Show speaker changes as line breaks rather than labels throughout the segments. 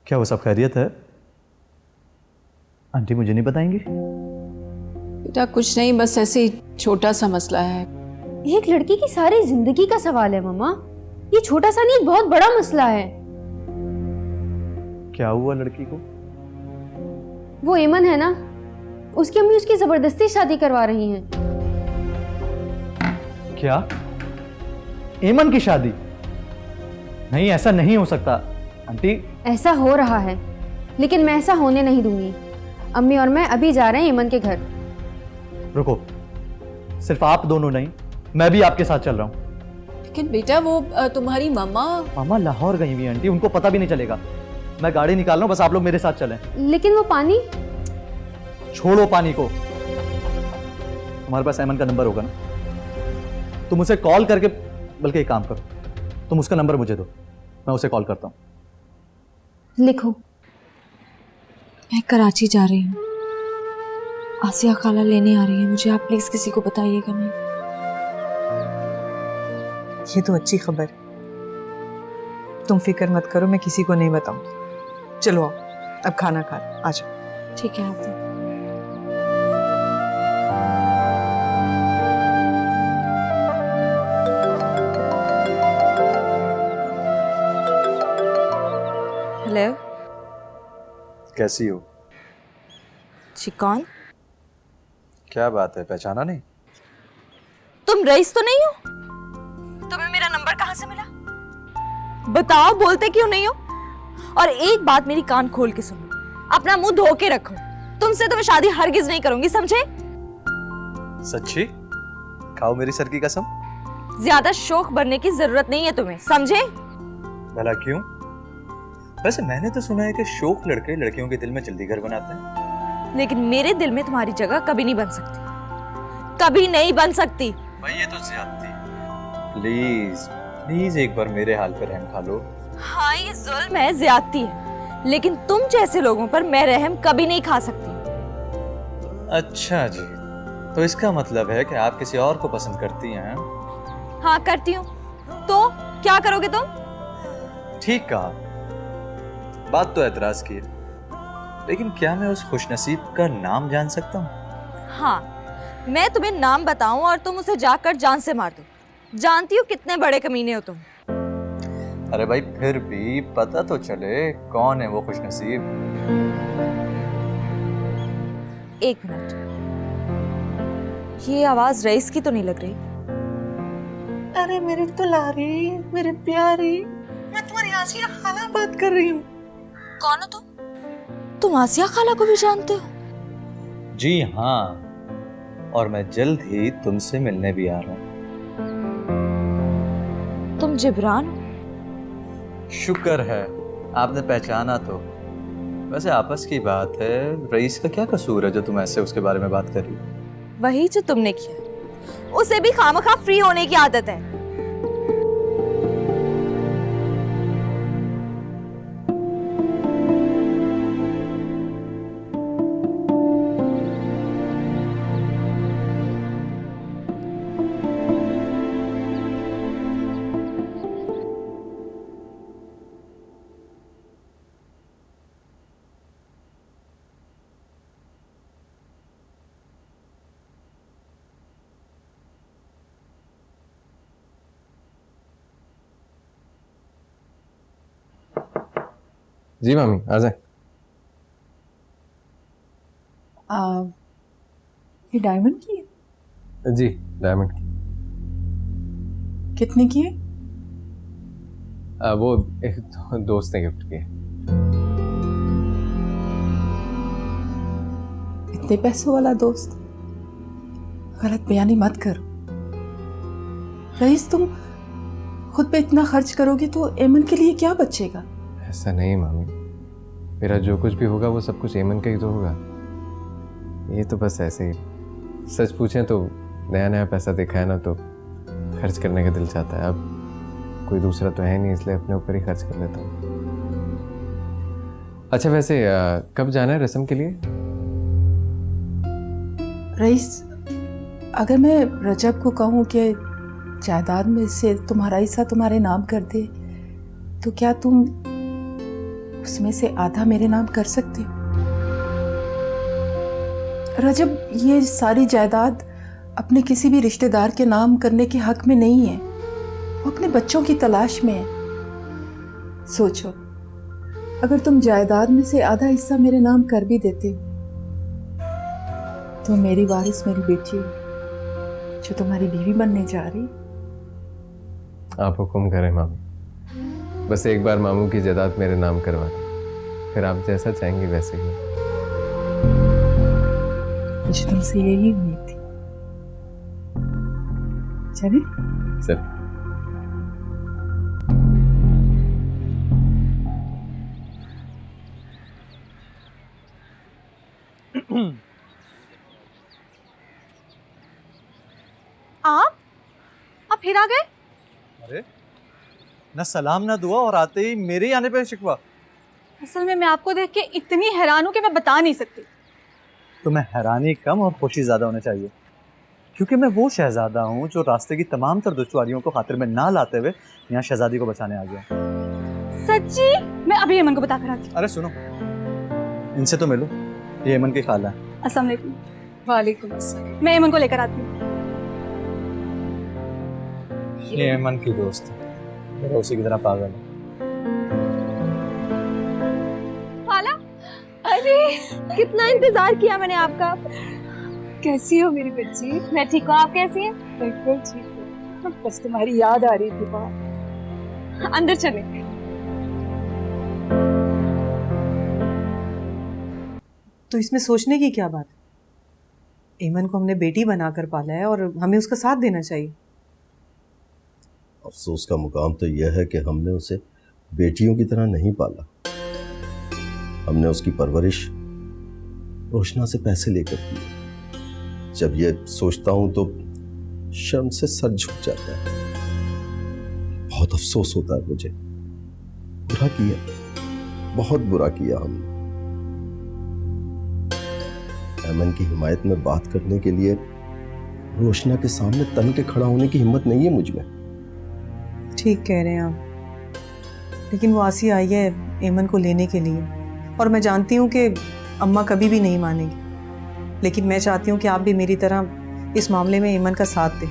क्या वो सब खैरियत है? आंटी मुझे नहीं बताएंगी?
बेटा कुछ नहीं, बस ऐसे ही छोटा सा मसला है।
एक लड़की की सारी जिंदगी का सवाल है मम्मा, ये छोटा सा नहीं, एक बहुत बड़ा मसला है।
क्या हुआ लड़की को?
वो एमन है ना, उसकी अम्मी उसकी जबरदस्ती शादी करवा रही हैं।
क्या? एमन की शादी? नहीं, ऐसा नहीं हो सकता आंटी।
ऐसा हो रहा है, लेकिन मैं ऐसा होने नहीं दूंगी। अम्मी और मैं अभी जा रहे हैं एमन के घर।
रुको, सिर्फ आप दोनों नहीं, मैं भी आपके साथ चल रहा हूँ।
लेकिन बेटा वो तुम्हारी मम्मा।
मामा लाहौर गई हुई हैं आंटी, उनको पता भी नहीं चलेगा। मैं गाड़ी निकाल रहा हूँ, बस आप लोग मेरे साथ चलें।
लेकिन वो पानी।
छोड़ो पानी को। तुम्हारे पास एमन का नंबर होगा ना, तुम उसे कॉल करके, बल्कि एक काम करो, तुम उसका नंबर मुझे दो, मैं उसे कॉल करता हूँ।
लिखो।
मैं कराची जा रही हूँ, आसिया खाला लेने आ रही है मुझे, आप प्लीज किसी को बताइएगा नहीं।
ये तो अच्छी खबर, तुम फिक्र मत करो, मैं किसी को नहीं बताऊं। चलो आओ, अब खाना खा लो, आ जाओ।
ठीक है आप। हेलो
कैसी हो?
जी कौन?
क्या बात है, पहचाना नहीं?
तुम रईस तो नहीं हो? तुम्हें मेरा नंबर कहाँ से मिला? बताओ, बोलते क्यों नहीं हो? और एक बात मेरी कान खोल के सुनो, अपना मुंह धो के रखो, तुमसे तो मैं शादी हरगिज नहीं करूंगी, समझे?
सच्ची? खाओ मेरी सर की कसम।
ज्यादा शौक बनने की जरूरत नहीं है तुम्हें, समझे?
भला क्यों? वैसे मैंने तो सुना है कि शौक लड़के लड़कियों के दिल में जल्दी घर बनाते हैं।
लेकिन मेरे दिल में तुम्हारी जगह कभी नहीं बन सकती, कभी नहीं बन सकती।
भाई ये तो ज्यादती। प्लीज प्लीज एक बार मेरे हाल पर रहम खा लो।
हाँ ये जुल्म है, ज्यादती है, लेकिन तुम जैसे लोगों पर मैं रहम कभी नहीं खा सकती।
अच्छा जी, तो इसका मतलब है कि आप किसी और को पसंद करती हैं?
हाँ करती हूँ। तो क्या करोगे तुम?
ठीक कहा, बात तो एतराज की है, लेकिन क्या मैं उस खुशनसीब का नाम जान सकता हूँ?
हाँ, मैं तुम्हें नाम बताऊं और तुम उसे जाकर जान से मार दो। जानती हो कितने बड़े कमीने हो तुम।
अरे भाई फिर भी पता तो चले कौन है वो खुशनसीब।
एक मिनट, ये आवाज रईस की तो नहीं लग रही?
अरे मेरे दुलारी, मेरे प्यारी, मैं तुम्हारी आसिया खाला बात कर रही हूँ।
कौन हो तुम? तुम आसिया खाला को भी जानते हो?
जी हाँ, और मैं जल्द ही तुमसे मिलने भी आ रहा हूँ।
तुम जिब्रान हो?
शुक्र है आपने पहचाना तो। वैसे आपस की बात है, रईस का क्या कसूर है जो तुम ऐसे उसके बारे में बात कर रही हो?
वही जो तुमने किया, उसे भी खामखा फ्री होने की आदत है।
जी मामी आ जाए।
ये डायमंड की है?
जी डायमंड की।
कितने की है?
वो एक दोस्त ने गिफ्ट की है।
इतने पैसों वाला दोस्त? गलत बयानी मत करो रईस, तुम खुद पे इतना खर्च करोगे तो एमन के लिए क्या बचेगा?
ऐसा नहीं मामी, मेरा जो कुछ भी होगा वो सब कुछ एमन का ही तो होगा। ये तो बस ऐसे ही, सच पूछें तो नया नया पैसा देखा है ना तो खर्च करने का दिल चाहता है। अब कोई दूसरा तो है नहीं, इसलिए अपने ऊपर ही खर्च कर लेता हूँ। अच्छा वैसे कब जाना है रस्म के लिए?
रईस, अगर मैं रजब को कहूँ कि जायदाद में से तुम्हारा हिस्सा तुम्हारे नाम कर दे, तो क्या तुम
उसमें से आधा मेरे नाम कर सकते हो। रजब, ये सारी जायदाद अपने किसी भी रिश्तेदार के नाम करने के हक में नहीं है। वो अपने बच्चों की तलाश में है। सोचो, अगर तुम जायदाद में से आधा हिस्सा मेरे नाम कर भी देते तो मेरी वारिस मेरी बेटी जो तुम्हारी बीवी बनने जा रही।
आप हुक्म करें मामू, बस एक बार मामू की जायदाद मेरे नाम करवा दें, फिर आप जैसा चाहेंगे वैसे ही।
मुझे तुमसे यही उम्मीद थी। चले?
सर
आप फिर आ गए?
अरे ना सलाम ना दुआ और आते ही मेरे ही आने पे शिकवा।
असल में मैं आपको देख के इतनी हैरान हूं कि मैं बता नहीं सकती।
तुम्हें हैरानी कम और खुशी ज्यादा होनी चाहिए, क्योंकि मैं वो शहजादा हूँ जो रास्ते की तमाम तर दुश्वारियों को खातिर में ना लाते हुए यहाँ शहजादी को बचाने आ गया।
सच्ची? मैं अभी अमन को बता कर आती हूँ।
अरे सुनो, इनसे तो मिलो, ये अमन की खाला है।
अस्सलाम वालेकुम।
वालेकुम अस्सलाम।
मैं अमन को लेकर आती हूँ।
ये अमन की दोस्त है, मेरा उसी की तरह पागल है।
खाला, अरे कितना इंतजार किया मैंने आपका।
कैसी हो मेरी बच्ची?
मैं ठीक हूँ, आप कैसी हैं?
बिल्कुल ठीक हूँ, बस तुम्हारी याद आ रही थी बहुत।
अंदर चले।
तो इसमें सोचने की क्या बात है? एमन को हमने बेटी बनाकर पाला है और हमें उसका साथ देना चाहिए।
अफसोस का मुकाम तो यह है कि हमने उसे बेटियों की तरह नहीं पाला। हमने उसकी परवरिश रोशना से पैसे लेकर की। जब ये सोचता हूं तो शर्म से सर झुक जाता है। बहुत अफसोस होता है मुझे। बुरा किया, बहुत बुरा किया हमने। एमन की हिमायत में बात करने के लिए रोशना के सामने तन के खड़ा होने की हिम्मत नहीं है मुझ में।
ठीक कह रहे हैं आप, लेकिन वो आसिया आई है एमन को लेने के लिए और मैं जानती हूँ कि अम्मा कभी भी नहीं मानेगी, लेकिन मैं चाहती हूँ कि आप भी मेरी तरह इस मामले में एमन का साथ दें।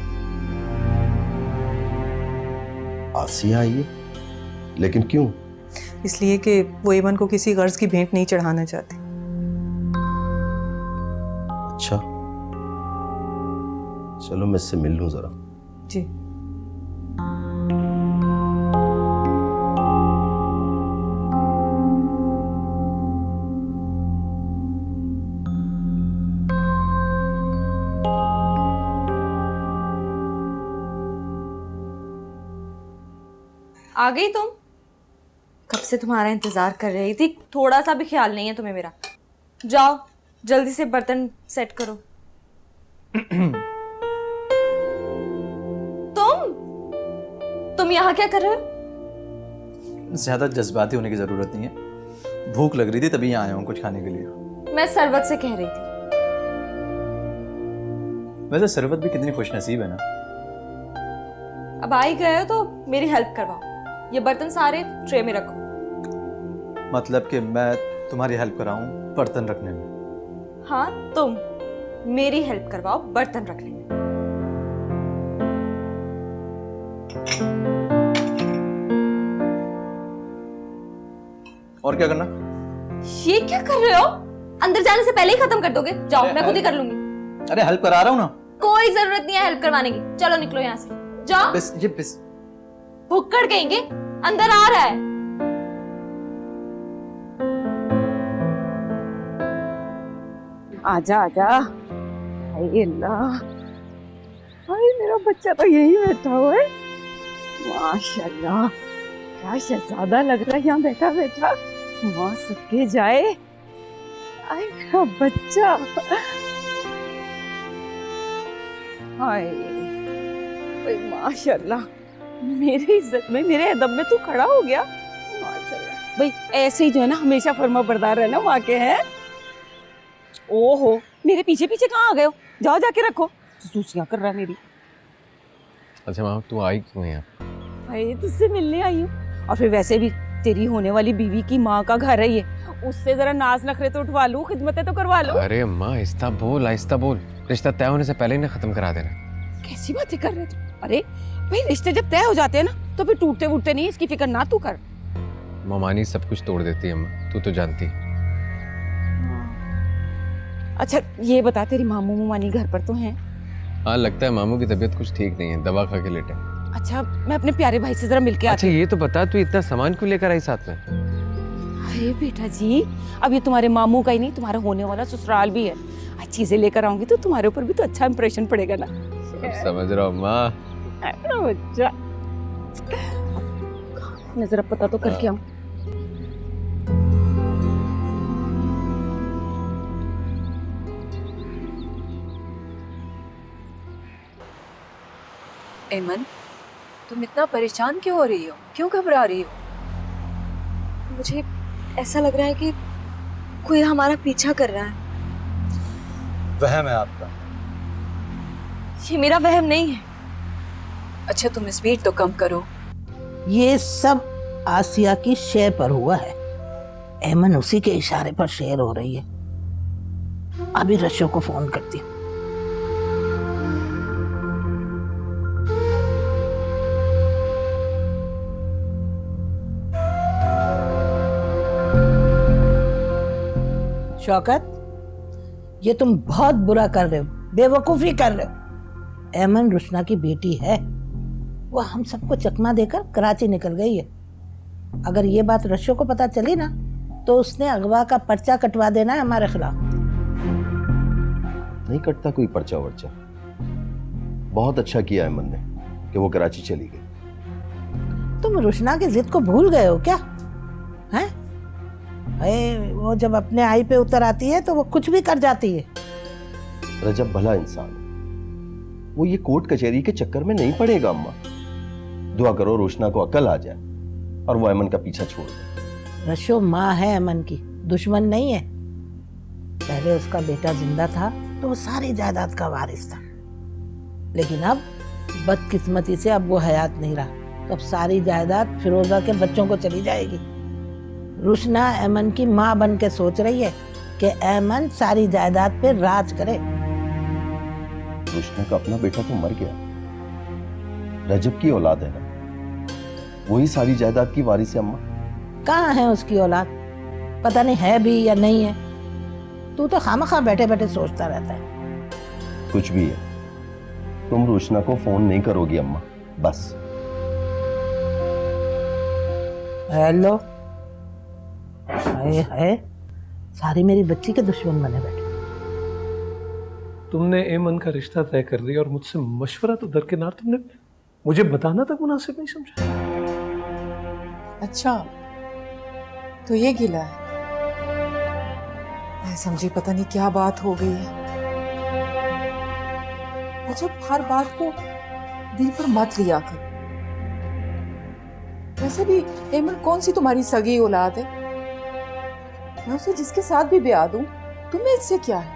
आसिया आई है, लेकिन क्यों?
इसलिए कि वो एमन को किसी गर्ज की भेंट नहीं चढ़ाना चाहती।
अच्छा, चलो मैं इससे मिल लूं जरा।
जी।
आ गई तुम? कब से तुम्हारा इंतजार कर रही थी, थोड़ा सा भी ख्याल नहीं है तुम्हें मेरा। जाओ जल्दी से बर्तन सेट करो। तुम यहाँ क्या कर रहे हो?
ज्यादा जज्बाती होने की जरूरत नहीं है, भूख लग रही थी तभी यहाँ आया हूँ कुछ खाने के लिए।
मैं सरवत से कह रही थी।
वैसे सरवत भी कितनी खुशनसीब है ना।
अब आ ही गए हो तो मेरी हेल्प करवाओ। ये बर्तन सारे ट्रे में रखो।
मतलब कि मैं तुम्हारी हेल्प कराऊं बर्तन रखने में?
हाँ, तुम मेरी हेल्प करवाओ बर्तन रखने में।
और क्या करना?
ये क्या कर रहे हो? अंदर जाने से पहले ही खत्म कर दोगे? जाओ, मैं खुद ही कर लूंगी।
अरे हेल्प करा रहा हूं ना।
कोई जरूरत नहीं है हेल्प करवाने की। चलो निकलो यहाँ से, जाओ।
बिस
भुक्कड़ कहेंगे, अंदर आ रहा है।
आजा आजा। हाय अल्लाह, हाय मेरा बच्चा तो यही बैठा हुआ है। माशाल्लाह, क्या शहजादा लग रहा है यहाँ बैठा बैठा। माँ सबके जाए। हाय मेरा बच्चा। हाय माशाल्लाह, मेरी इज्जत में मेरे अदब में तू खड़ा हो गया। माशाल्लाह भाई, ऐसे ही जो है ना हमेशा फर्मा बरदार रहना वहाँ के हैं। ओहो, मेरे पीछे पीछे कहाँ आ गए हो? जाओ जाके रखो। सूसियाँ कर रहा है मेरी।
अच्छा माँ, तू आई क्यों है यहाँ?
भाई तुझसे मिलने आई हूँ, और फिर वैसे भी तेरी होने वाली बीवी की माँ का घर है ये, उससे जरा नाज नखरे तो उठवा लूं, खिदमतें तो करवा लूं।
अरे अम्मा आहिस्ता बोल, आहिस्ता बोल। रिश्ता तय होने से पहले ही ना खत्म करा देना।
कैसी बातें कर रहे तुम? अरे भाई रिश्ते जब तय हो जाते हैं ना तो फिर टूटते वूटते नहीं, इसकी फिक्र ना तू कर।
मामानी सब कुछ तोड़ देती है अम्मा, तू तो जानती।
अच्छा ये बता, तेरी मामू मामानी घर पर तो हैं?
हाँ लगता है मामू की तबीयत कुछ ठीक नहीं है, दवा खा के लेटे।
अच्छा मैं अपने प्यारे भाई से जरा मिलके आती
अच्छा ये तो बता, तू इतना सामान क्यों लेकर आई साथ में?
अरे बेटा जी, अब ये तुम्हारे मामू का ही नहीं, तुम्हारा होने वाला ससुराल भी है। आज चीजें लेकर आऊंगी तो तुम्हारे ऊपर भी तो अच्छा इंप्रेशन पड़ेगा ना।
सब समझ रहा हूँ अम्मा।
बच्चा मैं जरा पता तो करके आऊं।
एमन, तुम इतना परेशान क्यों हो रही हो? क्यों घबरा रही हो?
मुझे ऐसा लग रहा है कि कोई हमारा पीछा कर रहा है।
वहम है आपका।
ये मेरा वहम नहीं है।
अच्छा तुम स्पीड तो कम करो।
ये सब आसिया की शेर पर हुआ है। एमन उसी के इशारे पर शेर हो रही है। अभी रशो को फोन करती हूँ। शौकत, ये तुम बहुत बुरा कर रहे हो, बेवकूफी कर रहे हो। एमन रुशना की बेटी है, वो हम सबको चकमा देकर कराची निकल गई है। अगर ये बात रशो को पता चली ना तो उसने अगवा का पर्चा कटवा देना है हमारे खिलाफ।
नहीं कटता कोई पर्चा वर्चा। बहुत अच्छा किया अमन ने कि वो कराची चली गई।
तुम रुशना की जिद को भूल गए हो क्या? हैं? अरे वो जब अपने आई पे उतर आती है तो वो कुछ भी कर जाती है।
रजब भला इंसान है, वो ये कोर्ट कचहरी के चक्कर में नहीं पड़ेगा। अम्मा दुआ करो रोशना को अकल आ जाए और वो अमन का पीछा छोड़ दे।
रशो माँ है अमन की, दुश्मन नहीं है। पहले उसका बेटा जिंदा था तो वो सारी जायदाद का वारिस था, लेकिन अब बदकिस्मती से अब वो हयात नहीं रहा, तो अब सारी जायदाद फिरोजा के बच्चों को चली जाएगी। रुशना एमन की माँ बन के सोच रही है कि एमन सारी जायदाद पे राज करे।
रुशना का अपना बेटा तो मर गया, रजब की औलाद है ना, वही सारी जायदाद की वारिस है। अम्मा
कहाँ है उसकी औलाद? पता नहीं है भी या नहीं है। तू तो खामखा बैठे बैठे सोचता रहता है।
कुछ भी है, तुम रुशना को फोन नहीं करोगी अम्मा, बस।
हेलो, हाय हाय, सारी मेरी बच्ची के दुश्मन बने बैठे।
तुमने एमन का रिश्ता तय कर लिया और मुझसे मशवरा तो दरकिनार, तुमने मुझे बताना तक मुनासिब नहीं समझा।
अच्छा तो ये गिला है। मैं समझी पता नहीं क्या बात हो गई है। अच्छा हर बात को दिल पर मत लिया कर। वैसे भी एमन कौन सी तुम्हारी सगी औलाद है? मैं उसे जिसके साथ भी ब्याह दूं, तुम्हें इससे क्या है?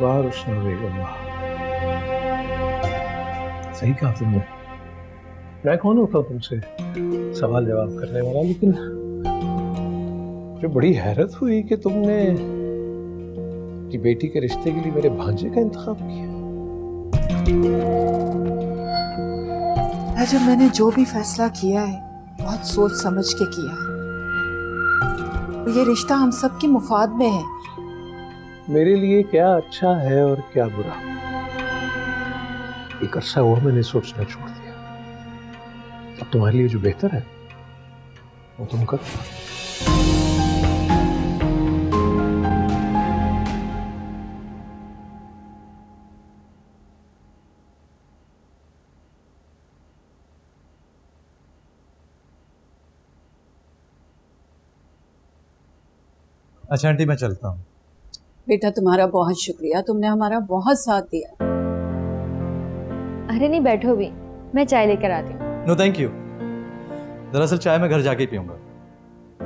वाह रुशना बेगम वाह, सही कहा तुमने। मैं कौन होता हूँ तुमसे सवाल जवाब करने वाला, लेकिन मुझे बड़ी हैरत हुई कि तुमने कि बेटी के रिश्ते के लिए मेरे भांजे का इंतखाब किया।
जब मैंने जो भी फैसला किया है बहुत सोच समझ के किया है। ये रिश्ता हम सब के मुफाद में है।
मेरे लिए क्या अच्छा है और क्या बुरा, एक अरसा हुआ मैंने सोचना छोड़ दिया। अब तुम्हारे लिए जो बेहतर है वो तुम करो।
अच्छा आंटी मैं चलता हूँ।
बेटा तुम्हारा बहुत शुक्रिया, तुमने हमारा बहुत साथ दिया।
अरे नहीं बैठो भी, मैं चाय लेकर आती हूँ।
No thank you. दरअसल चाय मैं घर जाके ही पीऊँगा,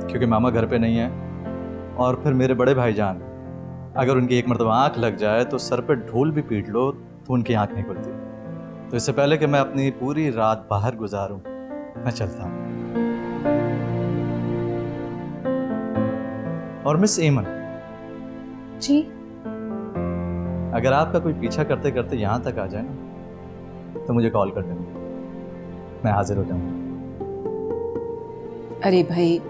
क्योंकि मामा घर पे नहीं है, और फिर मेरे बड़े भाईजान अगर उनकी एक मरतबा आँख लग जाए तो सर पे ढोल भी पीट लो तो उनकी आँख नहीं खुलती। तो इससे पहले कि मैं अपनी पूरी रात बाहर गुजारूँ, मैं चलता हूँ। और मिस एमन,
जी।
अगर आपका कोई पीछा करते करते यहाँ तक आ जाए ना तो मुझे कॉल कर देना, मैं हाजिर हो जाऊंगा।
अरे भाई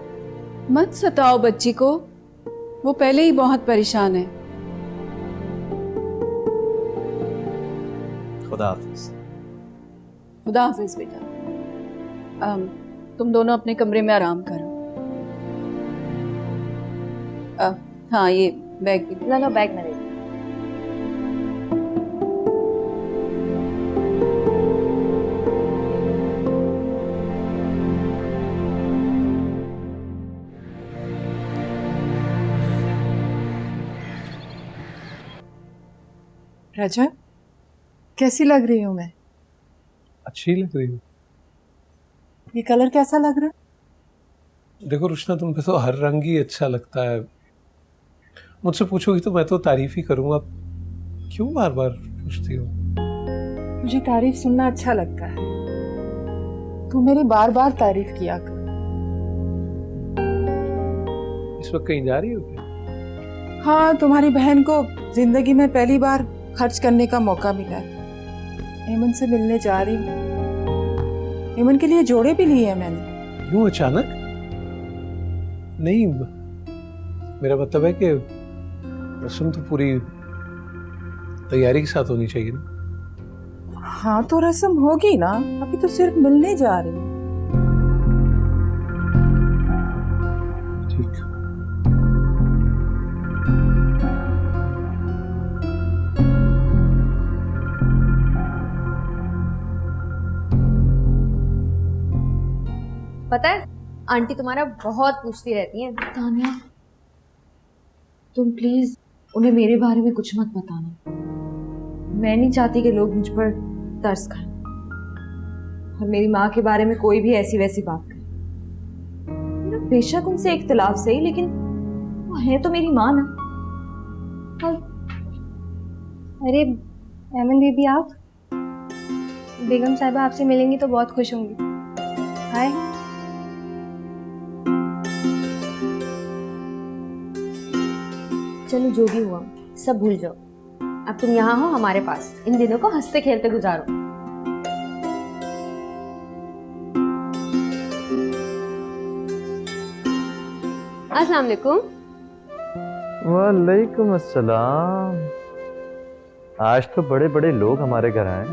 मत सताओ बच्ची को, वो पहले ही बहुत परेशान है।
खुदा हाफिज।
खुदा हाफिज बेटा। तुम दोनों अपने कमरे में आराम करो। हाँ ये बैग भी
लो बैग में दे।
राजा कैसी लग रही हूँ मैं?
अच्छी लग रही हो।
ये कलर कैसा लग रहा है?
देखो रुशना, तुम पे तो हर रंग ही अच्छा लगता है। मुझसे पूछोगी तो मैं तो तारीफ ही करूंगा, क्यों बार बार पूछती हो?
मुझे तारीफ सुनना अच्छा लगता है। तू मेरी बार बार तारीफ किया कर।
इस वक्त कहीं जा रही हो क्या?
हाँ, तुम्हारी बहन को जिंदगी में पहली बार खर्च करने का मौका मिला है। एमन से मिलने जा रही हूँ। एमन के लिए जोड़े भी लिए हैं मैंने।
यूं अचानक? नहीं, मेरा मतलब है कि रस्म तो पूरी तैयारी के साथ होनी चाहिए ना।
हाँ तो रस्म होगी ना, अभी तो सिर्फ मिलने जा रही हूँ।
ठीक।
पता है आंटी तुम्हारा बहुत पूछती रहती हैं।
तानिया, तुम प्लीज उन्हें मेरे बारे में कुछ मत बताना। मैं नहीं चाहती कि लोग मुझ पर तरस खाएं और मेरी माँ के बारे में कोई भी ऐसी वैसी बात करे। मेरा बेशक उनसे इख्तिलाफ सही, लेकिन वो है तो मेरी माँ ना।
अरे एमन बेबी, आप बेगम साहिबा आपसे मिलेंगी तो बहुत खुश होंगी। हाय। चलो जो भी हुआ सब भूल जाओ, अब तुम यहाँ हो हमारे पास, इन दिनों को हंसते खेलते गुजारो। अस्सलाम वालेकुम।
वालेकुम अस्सलाम। आज तो बड़े बड़े लोग हमारे घर आए।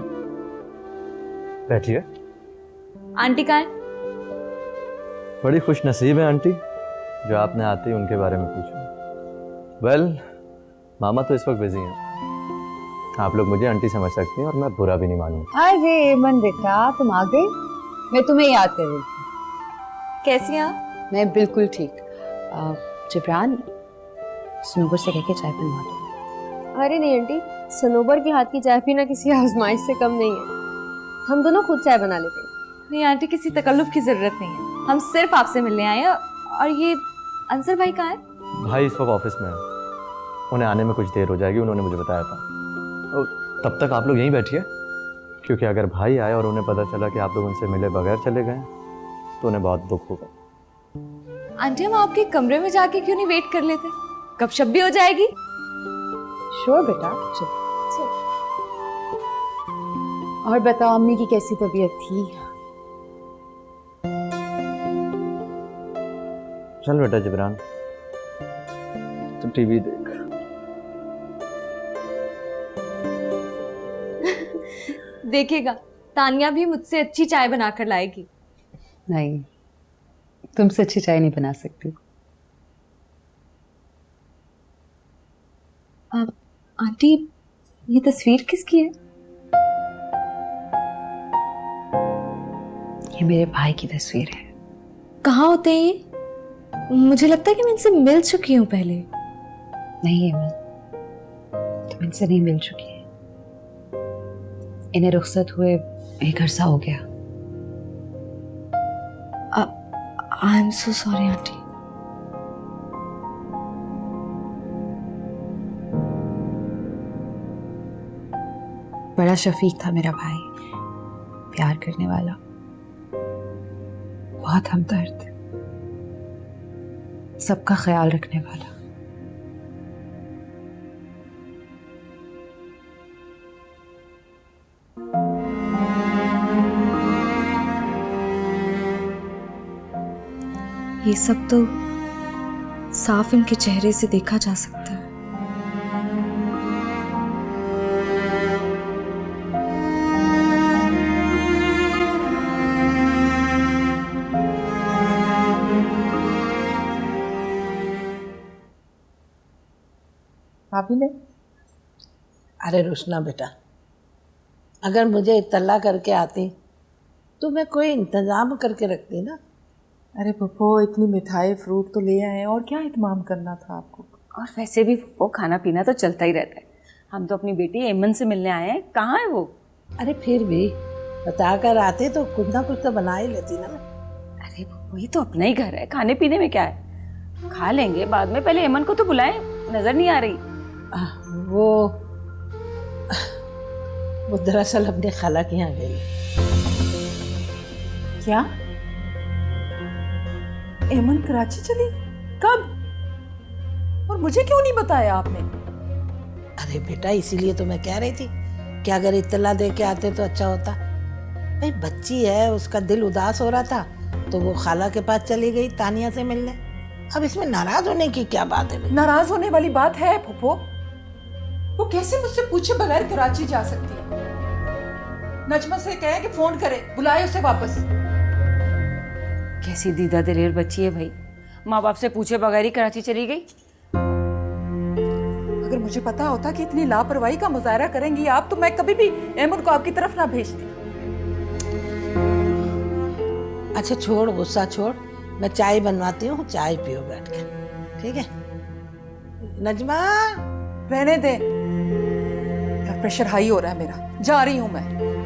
बैठिए।
आंटी कहाँ है?
बड़ी खुश नसीब है आंटी जो आपने आते ही उनके बारे में पूछा। वेल, मामा तो इस वक्त बिजी हैं। आप लोग मुझे आंटी समझ सकती हैं और मैं बुरा भी नहीं मानूंगा।
अरे एमन बेटा, तुम आ गए? मैं तुम्हें याद कर रही थी।
कैसी हैं आप?
मैं बिल्कुल ठीक। जिब्रान, सनोबर से कह के चाय बनवा दो।
अरे नहीं आंटी, सनोबर के हाथ की चाय पीना किसी आजमाइश से कम नहीं है। हम दोनों खुद चाय बना लेते हैं।
नहीं आंटी, किसी तकल्लुफ की जरूरत नहीं है। हम सिर्फ आपसे मिलने आए हैं। और ये अंसर भाई कहाँ है?
भाई इस वक्त ऑफिस में है, उन्हें आने में कुछ देर हो जाएगी, उन्होंने मुझे बताया था। और तब तक आप लोग यहीं बैठिए, क्योंकि अगर भाई आए और उन्हें पता चला कि आप लोग उनसे मिले बगैर चले गए तो उन्हें बहुत दुख होगा।
आंटी, हम आपके कमरे में जाके क्यों नहीं वेट कर लेते? गपशप भी हो जाएगी।
श्योर बेटा, चल। और बताओ अम्मी की कैसी तबीयत थी?
चल बेटा जिब्रान, तुम टीवी देख।
देखेगा, तानिया भी मुझसे अच्छी चाय बनाकर लाएगी।
नहीं, तुमसे अच्छी चाय नहीं बना सकती।
आंटी, ये तस्वीर किसकी है?
ये मेरे भाई की तस्वीर है।
कहाँ होते हैं ये? मुझे लगता है कि मैं इनसे मिल चुकी हूँ पहले।
नहीं एमन, तुम इनसे नहीं मिल चुकी है। इन्हें रुखसत हुए एक अरसा हो गया।
I am so sorry aunty.
बड़ा शफीक था मेरा भाई, प्यार करने वाला, बहुत हमदर्द, सबका ख्याल रखने वाला।
ये सब तो साफ इनके चेहरे से देखा जा सकता है।
भाभी ने
अरे रुशना बेटा, अगर मुझे इत्तला करके आती तो मैं कोई इंतज़ाम करके रखती ना।
अरे पप्पो, इतनी मिठाई फ्रूट तो ले आए, और क्या इत्माम करना था आपको।
और वैसे भी वो खाना पीना तो चलता ही रहता है। हम तो अपनी बेटी एमन से मिलने आए हैं, कहाँ है वो?
अरे फिर भी बता कर आते तो कुछ ना कुछ तो बना ही लेती ना।
अरे वही तो अपना ही घर है, खाने पीने में क्या है, खा लेंगे बाद में। पहले एमन को तो बुलाएं, नजर नहीं आ रही।
वो दरअसल अपने खाला के यहाँ गई।
क्या एमन कराची चली? कब? और मुझे क्यों नहीं बताया आपने?
अरे बेटा, इसीलिए तो मैं कह रही थी कि अगर इत्तला दे के आते तो अच्छा होता। भाई बच्ची है, उसका दिल उदास हो रहा था तो वो खाला के पास चली गई तानिया से मिलने। अब इसमें नाराज होने की क्या बात है?
नाराज होने वाली बात है फूफो? वो कैसे मुझसे पूछे बगैर कराची जा सकती है? नजमा से कहे कि फोन करे, बुलाए उसे वापस।
कैसी दीदा दिलेर बच्ची है भाई, माँ बाप से पूछे बगैर ही कराची चली गई।
अगर मुझे पता होता कि इतनी लापरवाही का मुजाहरा करेंगी आप, तो मैं कभी भी एमन को आपकी तरफ ना भेजती।
अच्छा छोड़, गुस्सा छोड़, मैं चाय बनवाती हूँ, चाय पियो बैठ के, ठीक है? नजमा,
रहने दे, ब्लड प्रेशर हाई हो रहा है मेरा, जा रही हूँ मैं।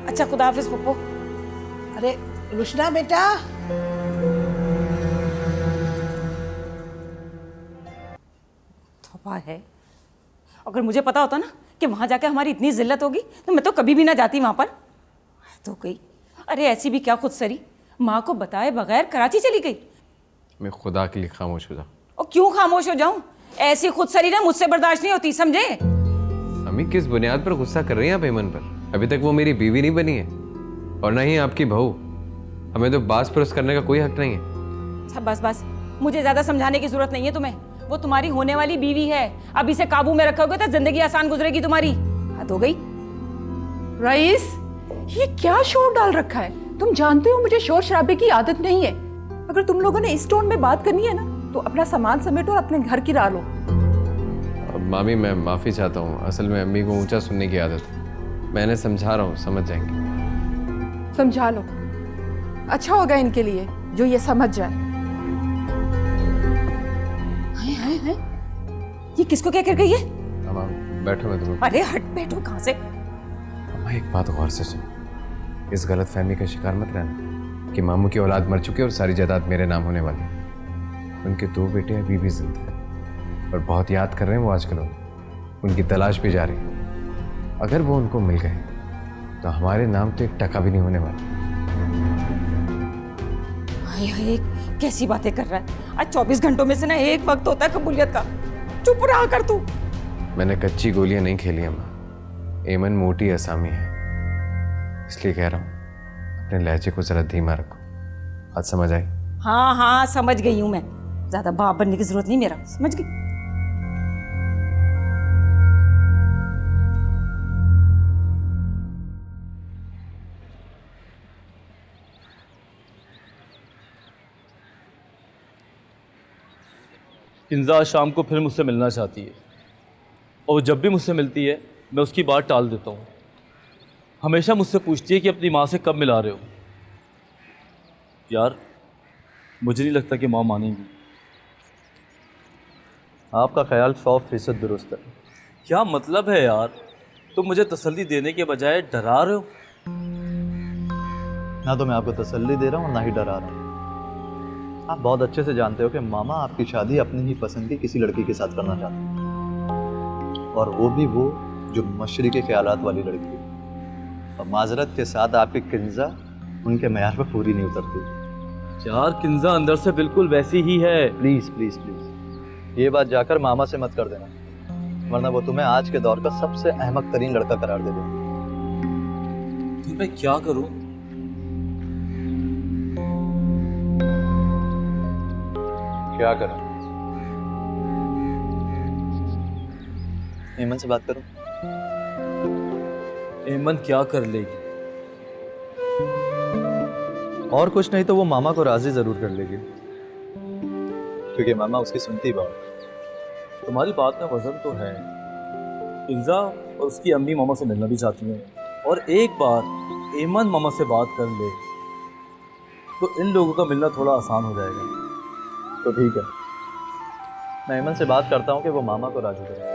अच्छा खुदा हाफिज पप्पो।
अरे रुशना बेटा,
थोपा है। अगर मुझे पता होता ना कि वहां जाके हमारी इतनी जिल्लत होगी तो मैं तो कभी भी ना जाती वहां पर। तो गई। अरे ऐसी भी क्या खुदसरी, माँ को बताए बगैर कराची चली गई।
मैं खुदा के लिए खामोश हो जाऊँ।
और क्यों खामोश हो जाऊं? ऐसी खुदसरी ना मुझसे बर्दाश्त नहीं होती, समझे?
अम्मी किस बुनियाद पर गुस्सा कर रही हैं आप एमन पर? अभी तक वो मेरी बीवी नहीं बनी है और ना ही आपकी बहू। हमें तो बास परोस करने का कोई हक नहीं है।
अच्छा बस बस, मुझे ज्यादा समझाने की जरूरत नहीं है तुम्हें। वो तुम्हारी होने वाली बीवी है, अब इसे काबू में रखोगे तो जिंदगी आसान गुजरेगी तुम्हारी। हद हो गई।
रईस, ये क्या शोर डाल रखा है? तुम जानते हो मुझे शोर शराबे की आदत नहीं है। अगर तुम लोगों ने इस टोन में बात करनी है ना तो अपना सामान समेटो और अपने घर की राह लो।
मामी मैं माफ़ी चाहता हूँ, असल में अम्मी को ऊंचा सुनने की आदत है। मैंने समझा रहा हूँ, समझ जाएंगे।
समझा लो, अच्छा होगा इनके लिए जो ये समझ जाए।
हाय हाय हाय, ये किसको क्या कर गई है?
अम्मा बैठो, मैं तुम्हें।
अरे हट, बैठो कहाँ से?
अम्मा एक बात गौर से सुनो, इस गलत फहमी का शिकार मत रहना कि मामू की औलाद मर चुकी है और सारी जायदाद मेरे नाम होने वाली है। उनके 2 बेटे अभी भी जिंदा हैं और बहुत याद कर रहे हैं वो आजकल। उनकी तलाश भी जारी है। अगर वो उनको मिल गए तो हमारे नाम तो 1 टका भी नहीं होने वाला।
हाय हाय, कैसी बातें कर रहा है? आज 24 घंटों में से ना एक वक्त होता है कबूलियत का। चुप रहा कर तू।
मैंने कच्ची गोलियां नहीं खेली अम्मा। एमन मोटी असामी है, इसलिए कह रहा हूँ अपने लहजे को जरा धीमा रखो। बात समझ आई?
हाँ हाँ समझ गई हूँ मैं, ज्यादा बाप बनने की जरूरत नहीं मेरा, समझ गई।
किंजा आज शाम को फिर मुझसे मिलना चाहती है और जब भी मुझसे मिलती है मैं उसकी बात टाल देता हूँ। हमेशा मुझसे पूछती है कि अपनी माँ से कब मिला रहे हो। यार मुझे नहीं लगता कि माँ मानेंगी।
आपका ख्याल 100% दुरुस्त है।
क्या मतलब है यार, तुम मुझे तसल्ली देने के बजाय डरा रहे हो।
ना तो मैं आपको तसल्ली दे रहा हूँ और ना ही डरा रहा हूँ। आप बहुत अच्छे से जानते हो कि मामा आपकी शादी अपनी ही पसंद की किसी लड़की के साथ करना चाहते हैं, और वो भी वो जो मशरिक़ी ख्यालात वाली लड़की है। और माजरत के साथ आपकी किंजा उनके मैयार पर पूरी नहीं उतरती।
यार किंजा अंदर से बिल्कुल वैसी ही है।
प्लीज़ प्लीज़ प्लीज़ ये बात जाकर मामा से मत कर देना, वरना वो तुम्हें आज के दौर का सबसे अहमक तरीन लड़का करार दे देंगे।
तो मैं क्या करूं?
क्या करें? हेमंत से बात करूं?
हेमंत क्या कर लेगी?
और कुछ नहीं तो वो मामा को राजी जरूर कर लेगी, क्योंकि मामा उसकी सुनती बहुत।
तुम्हारी बात में वजन तो है। इल्जा और उसकी अम्मी मामा से मिलना भी चाहती हैं, और एक बार हेमंत मामा से बात कर ले तो इन लोगों का मिलना थोड़ा आसान हो जाएगा।
तो ठीक है, मैं हेमंत से बात करता हूँ कि वो मामा को राजी करे।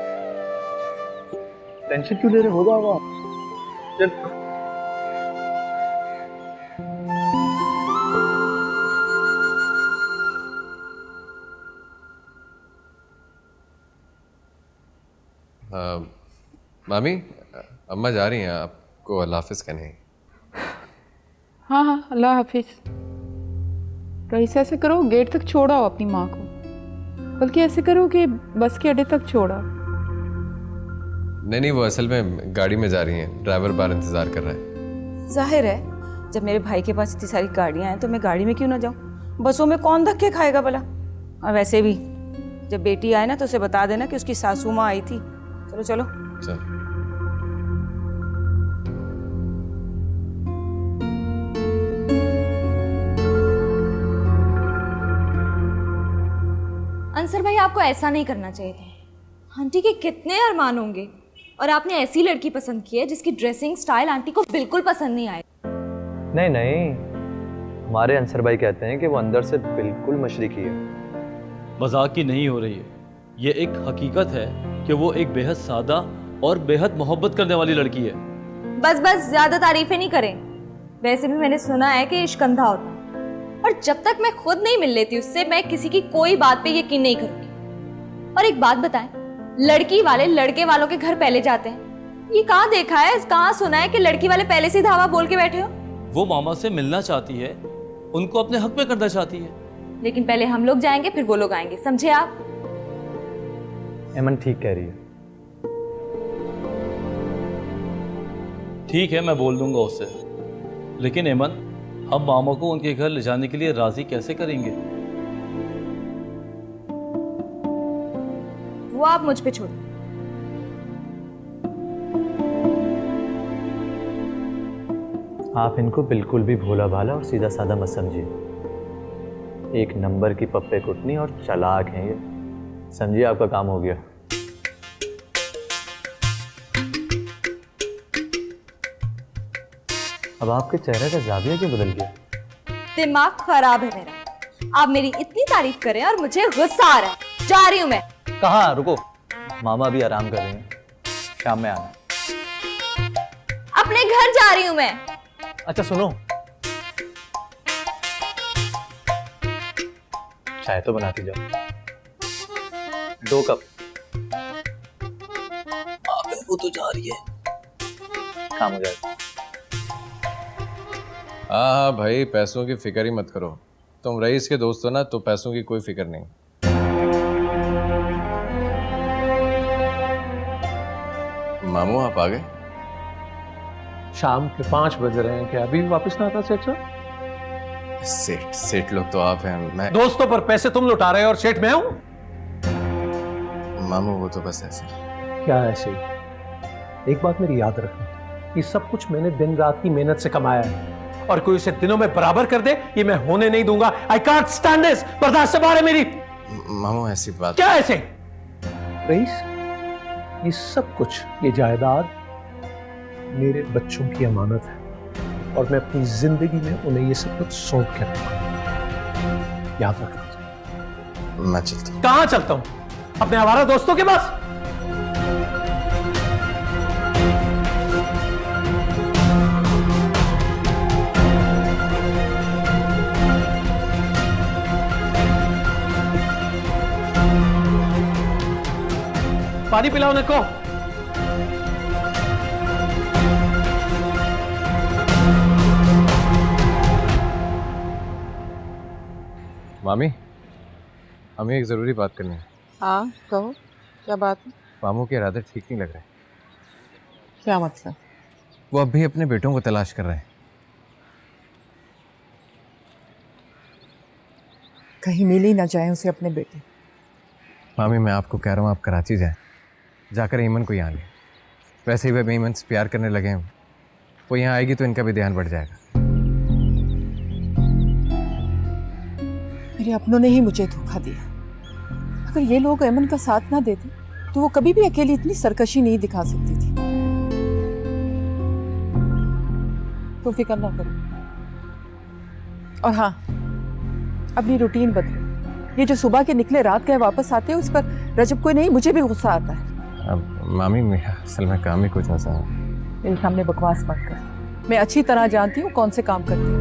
टेंशन क्यों ले रहे? हो जाएगा। चल।
मामी, अम्मा जा रही हैं, आपको अल्लाह हाफिज़ कहने हैं।
हाँ हाँ, अल्लाह हाफिज। रईस, ऐसे करो गेट तक छोड़ाओ अपनी माँ को, बल्कि ऐसे करो कि बस के अड्डे तक छोड़ा।
नहीं, वो असल में गाड़ी में जा रही हैं, ड्राइवर बाहर इंतज़ार कर रहा है।
जाहिर है, जब मेरे भाई के पास इतनी सारी गाड़ियाँ हैं तो मैं गाड़ी में क्यों ना जाऊँ? बसों में कौन धक्के खाएगा भला? और वैसे भी जब बेटी आए ना तो उसे बता देना कि उसकी सासू माँ आई थी। चलो चलो।
चल।
अंसर भाई, आपको ऐसा नहीं करना चाहिए था। आंटी के कितने अरमान होंगे, और आपने ऐसी लड़की पसंद की है जिसकी ड्रेसिंग स्टाइल आंटी को बिल्कुल पसंद नहीं आए।
नहीं नहीं, हमारे अंसर भाई कहते हैं कि वो अंदर से बिल्कुल मशरिकी है।
मजाक की नहीं हो रही है, ये एक हकीकत है कि वो एक बेहद सादा और बेहद मोहब्बत करने वाली लड़की है।
बस बस, ज्यादा तारीफें नहीं करें। वैसे भी मैंने सुना है कि इश्क अंधा होता है, और जब तक मैं खुद नहीं मिल लेती उससे, मैं किसी की कोई बात पे यकीन नहीं करूंगी। और एक बात बताएं, लड़की वाले लड़के वालों के घर पहले जाते हैं। ये कहाँ देखा है, कहाँ सुना है कि लड़की वाले पहले से धावा बोल के बैठे हो?
वो मामा से मिलना चाहती है, उनको अपने हक में करना चाहती है।
लेकिन पहले हम लोग जाएंगे, फिर वो लोग आएंगे, समझे आप?
एमन ठीक कह रही है।
ठीक है, मैं बोल दूंगा उससे। लेकिन एमन, हम मामा को उनके घर ले जाने के लिए राजी कैसे करेंगे?
वो आप मुझ पे छोड़।
आप इनको बिल्कुल भी भोला भाला और सीधा साधा मत समझिए। एक नंबर की पप्पे कुटनी और चालाक हैं ये। समझिए, आपका काम हो गया। अब आपके चेहरे का जाविया क्यों बदल गया?
दिमाग खराब है मेरा। आप मेरी इतनी तारीफ करें और मुझे गुस्सा आ रहा है। जा रही हूं मैं।
कहाँ? रुको, मामा भी आराम कर रहे हैं, शाम में आना।
अपने घर जा रही हूं मैं।
अच्छा सुनो, चाय तो बनाती जाओ, 2 कप।
वो तो जा रही है,
काम हो जाएगा।
हाँ भाई, पैसों की फिक्र ही मत करो। तुम रईस के दोस्त हो ना, तो पैसों की कोई फिक्र नहीं। मामू, आप आ गए?
शाम के 5 बज रहे हैं, क्या अभी भी वापस ना आता सेठ साहब?
सेठ लोग तो आप हैं, मैं।
दोस्तों पर पैसे तुम लुटा रहे हो और सेठ मैं हूं?
मामू, वो तो बस ऐसे।
क्या ऐसे ही? एक बात मेरी याद रखना, ये सब कुछ मैंने दिन रात की मेहनत से कमाया है, और कोई उसे दिनों में बराबर कर दे, ये मैं होने नहीं दूंगा। I can't stand this. बर्दाश्त से बाहर है मेरी।
मामू, ऐसी बात।
क्या ऐसे? रईस, ये सब कुछ, ये जायदाद मेरे बच्चों की अमानत है, और मैं अपनी जिंदगी में उन्हें ये सब कुछ सौंप के रखूंगा। याद रखना।
मैं चलता हूं।
कहां चलता हूं? अपने आवारा दोस्तों के पास? पानी पिलाओ उन्हें को।
मामी, हमें एक जरूरी बात करनी है।
हाँ कहो, क्या बात है?
मामू के इरादे ठीक नहीं लग रहे।
क्या मतलब?
वो अब भी अपने बेटों को तलाश कर रहे हैं।
कहीं मिल ही ना जाए उसे अपने बेटे।
मामी मैं आपको कह रहा हूँ आप कराची जाएं, जाकर ईमन को यहाँ लें। वैसे ही वह ईमन से प्यार करने लगे हैं, वो यहाँ आएगी तो इनका भी ध्यान बढ़ जाएगा।
मेरे अपनों ने ही मुझे धोखा दिया। अगर ये लोग ऐमन का साथ ना देते तो वो कभी भी अकेली इतनी सरकशी नहीं दिखा सकती थी। तो फिक्र ना करो। और हाँ, अपनी रूटीन बदलो। ये जो सुबह के निकले रात गए वापस आते हैं उस पर रजब कोई नहीं, मुझे भी गुस्सा आता है।
अब मामी मेरा असल में काम ही कुछ ऐसा है।
मेरे सामने बकवास मत कर। मैं अच्छी तरह जानती हूँ कौन से काम करती हूँ।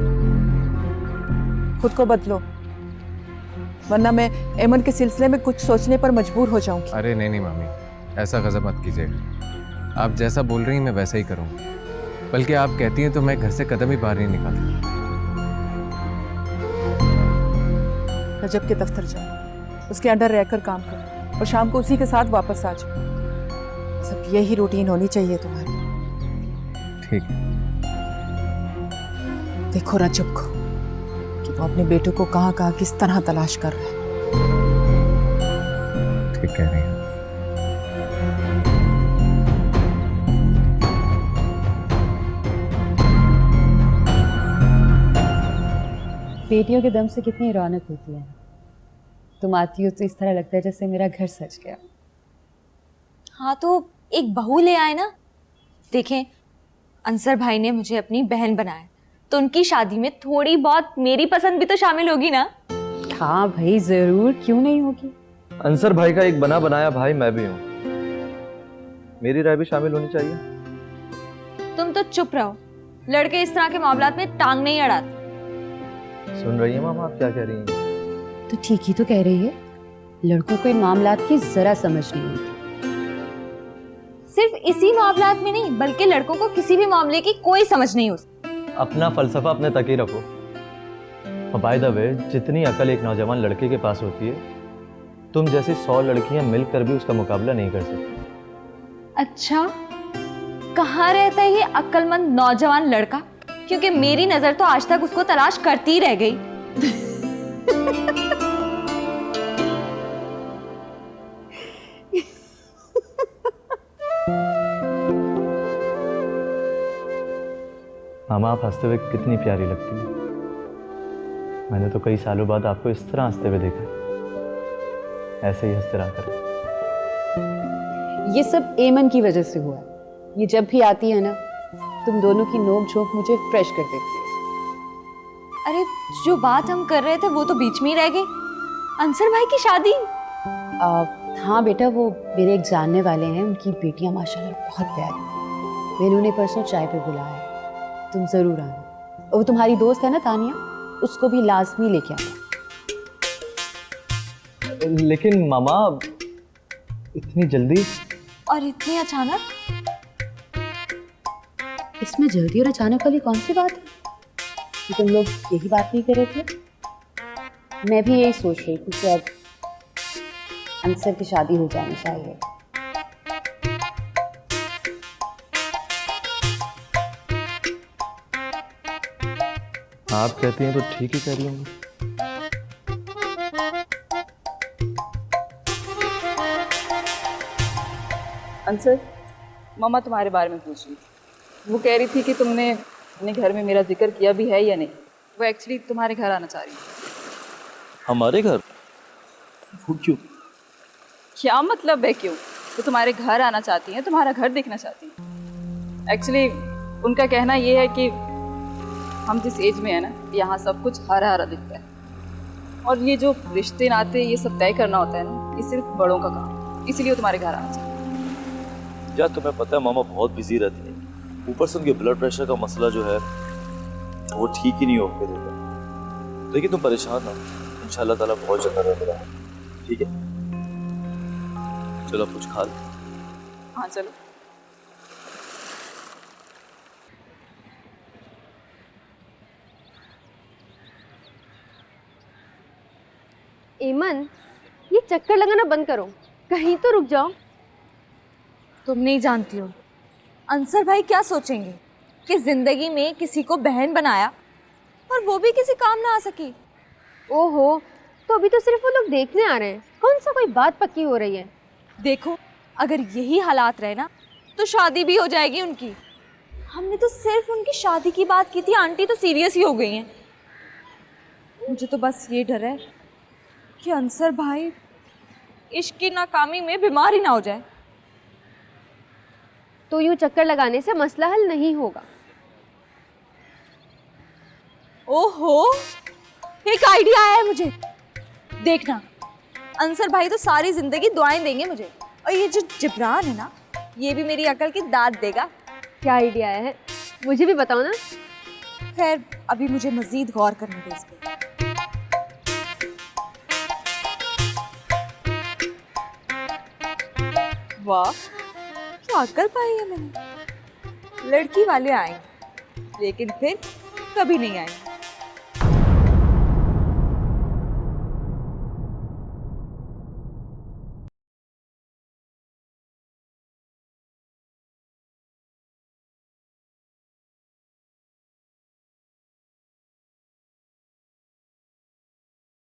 खुद को बदलो, वरना मैं ऐमन के सिलसिले में कुछ सोचने पर मजबूर हो जाऊंगी।
अरे नहीं मामी, ऐसा गजब मत कीजिएगा। आप जैसा बोल रही हैं मैं वैसा ही करूँगा। बल्कि आप कहती हैं तो मैं घर से कदम ही बाहर नहीं निकालता।
रजब के दफ्तर जाओ, उसके अंडर रहकर काम करो और शाम को उसी के साथ वापस आ जाओ। सब यही रूटीन होनी चाहिए तुम्हारी।
ठीक है।
देखो रजब को कि वो अपने बेटे को कहाँ कहाँ किस तरह तलाश कर रहा है।
ठीक कह रही हैं।
बेटियों के दम से कितनी रौनक होती है। तुम आती हो तो इस तरह लगता है जैसे मेरा घर सज गया।
हाँ तो एक बहू ले आए ना। देखें, अंसर भाई ने मुझे अपनी बहन बनाया, तो उनकी शादी में थोड़ी बहुत मेरी पसंद भी तो शामिल होगी ना।
हाँ भाई जरूर, क्यों नहीं होगी।
अंसर भाई का एक बना बनाया भाई मैं भी हूँ, मेरी राय भी शामिल होनी चाहिए।
तुम तो चुप रहो, लड़के इस तरह के मामलात में टांग नहीं अड़ाते।
सुन रही है मामा आप क्या कह रही हैं?
तो ठीक ही तो कह रही है, लड़कों को इन मामलात की जरा समझ नहीं होती।
सिर्फ इसी मामलात में नहीं, बल्कि लड़कों को किसी भी मामले की कोई समझ नहीं होती।
अपना फलसफा अपने तक ही रखो। और बाय द वे, जितनी अकल एक नौजवान लड़के के पास होती है, तुम जैसी 100 लड़कियां मिलकर भी उसका मुकाबला नहीं कर सकती।
अच्छा, कहाँ रहता है ये अक्लमंद नौजवान लड़का? क्योंकि मेरी नजर तो आज तक उसको तलाश करती ही रह गई।
मामा आप हंसते हुए कितनी प्यारी लगती है। मैंने तो कई सालों बाद आपको इस तरह हंसते हुए देखा। ऐसे ही हंसते रहा करें।
ये सब ऐमन की वजह से हुआ है। ये जब भी आती है ना, तुम दोनों की नोक झोंक मुझे फ्रेश कर देती है।
अरे जो बात हम कर रहे थे वो तो बीच में ही रह गई। अंसर भाई की शादी?
हाँ बेटा, वो मेरे एक जानने वाले हैं, उनकी बेटियां माशाल्लाह बहुत प्यारी। मैंने उन्हें परसों चाय पे बुलाया है, तुम जरूर आना। वो तुम्हारी दोस्त है ना तानिया, उसको भी लाजमी लेके आना।
लेकिन मामा इतनी जल्दी
और इतनी अचानक?
इसमें जल्दी और अचानक वाली कौन सी बात है? कि तुम लोग यही बात नहीं कर रहे थे? मैं भी यही सोच रही थी कि अब अंसर की शादी हो जानी चाहिए।
आप कहती हैं तो ठीक ही कह रही हूँ।
अंसर, मामा तुम्हारे बारे में पूछ रही थी। वो कह रही थी कि तुमने अपने घर में मेरा जिक्र किया भी है या नहीं। वो एक्चुअली तुम्हारे घर आना चाह रही थी।
हमारे घर? वो क्यों?
क्या मतलब है क्यों? वो तुम्हारे घर आना चाहती हैं, तुम्हारा घर देखना चाहती हैं। एक्चुअली उनका कहना ये है कि हम जिस एज में है ना, यहाँ सब कुछ हरा हरा दिखता है, और ये जो रिश्ते नाते ये सब तय करना होता है ना, ये सिर्फ बड़ों का काम। इसीलिए वो तुम्हारे घर आना चाहती है।
यार तुम्हें पता है मामा बहुत बिजी रहती है, ऊपर से उनके ब्लड प्रेशर का मसला जो है वो ठीक ही नहीं हो देगा। लेकिन तुम परेशान ना, इंशाल्लाह ताला बहुत जल्द रहेगा। ठीक है, चलो कुछ खा लो।
हाँ चलो।
ऐमन, ये चक्कर लगाना बंद करो, कहीं तो रुक जाओ।
तुम नहीं जानती हो अंसर भाई क्या सोचेंगे कि जिंदगी में किसी को बहन बनाया और वो भी किसी काम ना आ सकी।
ओहो,
तो अभी तो सिर्फ वो लोग देखने आ रहे हैं, कौन सा कोई बात पक्की हो रही है?
देखो, अगर यही हालात रहे ना तो शादी भी हो जाएगी उनकी। हमने तो सिर्फ उनकी शादी की बात की थी, आंटी तो सीरियस ही हो गई हैं। मुझे तो बस ये डर है कि अंसर भाई इश्क की नाकामी में बीमार ही ना हो जाए।
तो यूं चक्कर लगाने से मसला हल नहीं होगा।
ओहो, एक आइडिया आया है मुझे। देखना, अंसर भाई तो सारी जिंदगी दुआएं देंगे मुझे, और ये जो जिब्रान है ना, ये भी मेरी अकल की दाद देगा।
क्या आइडिया है, मुझे भी बताओ ना।
खैर, अभी मुझे मजीद गौर करने दो इस पे। वाह, क्या अकल पाई है मैंने। लड़की वाले आएंगे लेकिन फिर कभी नहीं आएंगे।